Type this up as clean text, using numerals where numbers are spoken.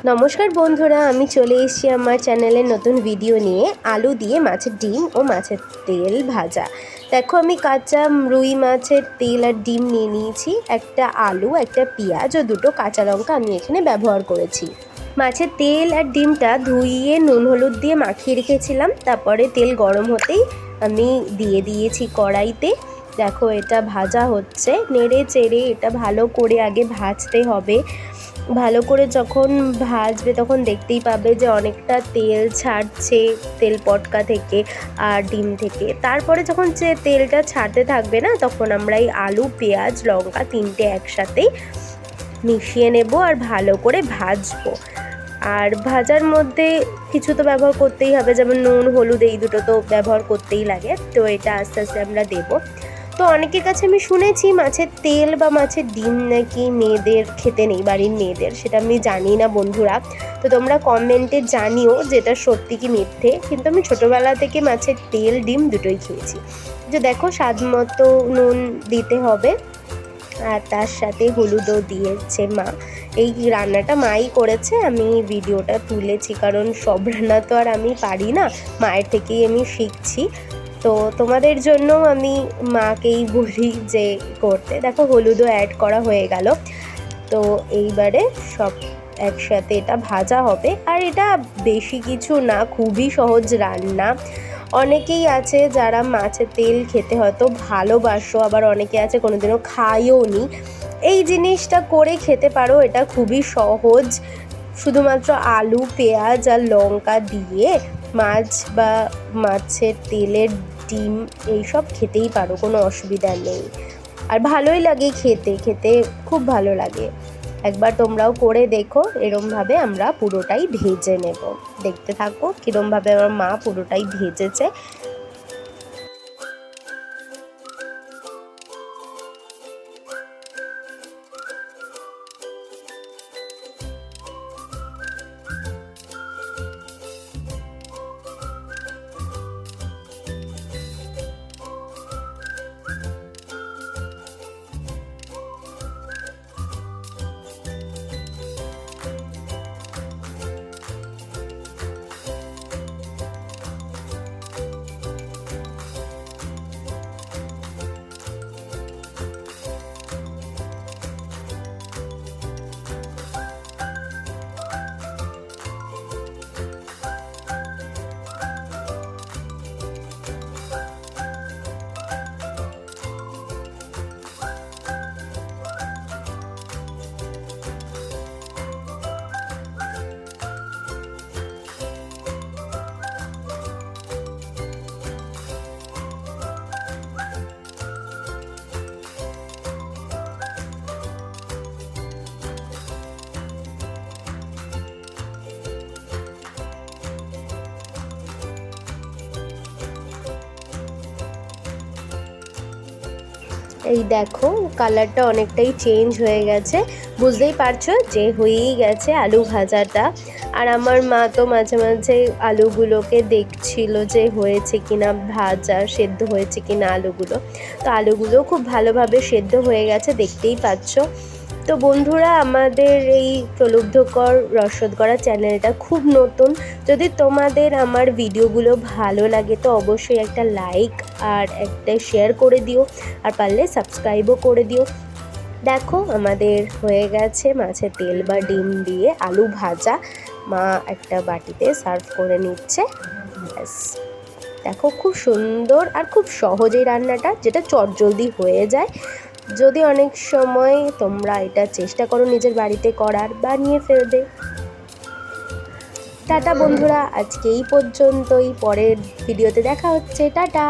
নমস্কার বন্ধুরা, আমি চলে এসেছি আমার চ্যানেলের নতুন ভিডিও নিয়ে। আলু দিয়ে মাছের ডিম ও মাছের তেল ভাজা। দেখো, আমি কাঁচা রুই মাছের তেল আর ডিম নিয়ে নিয়েছি। একটা আলু, একটা পেঁয়াজ ও দুটো কাঁচা লঙ্কা আমি এখানে ব্যবহার করেছি। মাছের তেল আর ডিমটা ধুইয়ে নুন হলুদ দিয়ে মাখিয়ে রেখেছিলাম। তারপরে তেল গরম হতেই আমি দিয়ে দিয়েছি কড়াইতে। দেখো, এটা ভাজা হচ্ছে। নেড়ে চেড়ে এটা ভালো করে আগে ভাজতে হবে। ভালো করে যখন ভাজবে তখন দেখতেই পাবে যে অনেকটা তেল ছাড়ছে তেল পটকা থেকে আর ডিম থেকে। তারপরে যখন যে তেলটা ছাড়তে থাকবে না, তখন আমরা এই আলু, পেঁয়াজ, লঙ্কা তিনটে একসাথেই মিশিয়ে নেব আর ভালো করে ভাজবো। আর ভাজার মধ্যে কিছু তো ব্যবহার করতেই হবে, যেমন নুন, হলুদ, এই দুটো তো ব্যবহার করতেই লাগে। তো এটা আস্তে আস্তে আমরা দেবো। তো অনেকের কাছে আমি শুনেছি মাছের তেল বা মাছের ডিম নাকি মেয়েদের খেতে নেই, বাড়ির মেয়েদের। সেটা আমি জানি না বন্ধুরা। তো তোমরা কমেন্টে জানিও যেটা সত্যি কি মিথ্যে। কিন্তু আমি ছোটোবেলা থেকে মাছের তেল, ডিম দুটোই খেয়েছি। যে দেখো, স্বাদ মতো নুন দিতে হবে আর তার সাথে হলুদও দিয়েছে মা। এই রান্নাটা মাই করেছে, আমি ভিডিওটা তুলেছি, কারণ সব রান্না তো আর আমি পারি না, মায়ের থেকেই আমি শিখছি। তো তোমাদের জন্য আমি মাকেই বলি যে করতে। দেখো, হলুদও অ্যাড করা হয়ে গেল। তো এইবারে সব একসাথে এটা ভাজা হবে। আর এটা বেশি কিছু না, খুবই সহজ রান্না। অনেকেই আছে যারা মাছের তেল খেতে হয়তো ভালোবাসো, আবার অনেকে আছে কোনোদিনও খাইও নি। এই জিনিসটা করে খেতে পারো, এটা খুবই সহজ। শুধুমাত্র আলু, পেঁয়াজ আর লঙ্কা দিয়ে মাছ বা মাছের তেলের ডিম এইসব খেতেই পারো, কোনো অসুবিধা নেই। আর ভালোই লাগে খেতে, খেতে খুব ভালো লাগে। একবার তোমরাও করে দেখো। এরমভাবে আমরা পুরোটাই ভেজে নেব। দেখতে থাকো কীরমভাবে আমার মা পুরোটাই ভেজেছে। এই দেখো, কালারটা অনেকটাই চেঞ্জ হয়ে গেছে। বুঝতেই পারছো যে হয়েই গেছে আলু ভাজাটা। আর আমার মা তো মাঝে মাঝে আলুগুলোকে দেখছিল যে হয়েছে কিনা, ভাজা সেদ্ধ হয়েছে কিনা আলুগুলো। তো আলুগুলো খুব ভালোভাবে সেদ্ধ হয়ে গেছে, দেখতেই পাচ্ছ। তো বন্ধুরা, আমাদের এই প্রলুব্ধকর রসদ করা চ্যানেলটা খুব নতুন। যদি তোমাদের আমার ভিডিওগুলো ভালো লাগে তো অবশ্যই একটা লাইক আর একটা শেয়ার করে দিও, আর পারলে সাবস্ক্রাইবও করে দিও। দেখো, আমাদের হয়ে গেছে মাছের তেল বা ডিম দিয়ে আলু ভাজা। মা একটা বাটিতে সার্ভ করে নিচ্ছে। ব্যাস, দেখো, খুব সুন্দর আর খুব সহজেই রান্নাটা, যেটা চটজলদি হয়ে যায়। যদি অনেক সময় তোমরা এটা চেষ্টা করো নিজের বাড়িতে করার, বানিয়ে ফেলবে। টাটা বন্ধুরা, আজকে এই পর্যন্তই। পরের ভিডিওতে দেখা হচ্ছে। টাটা।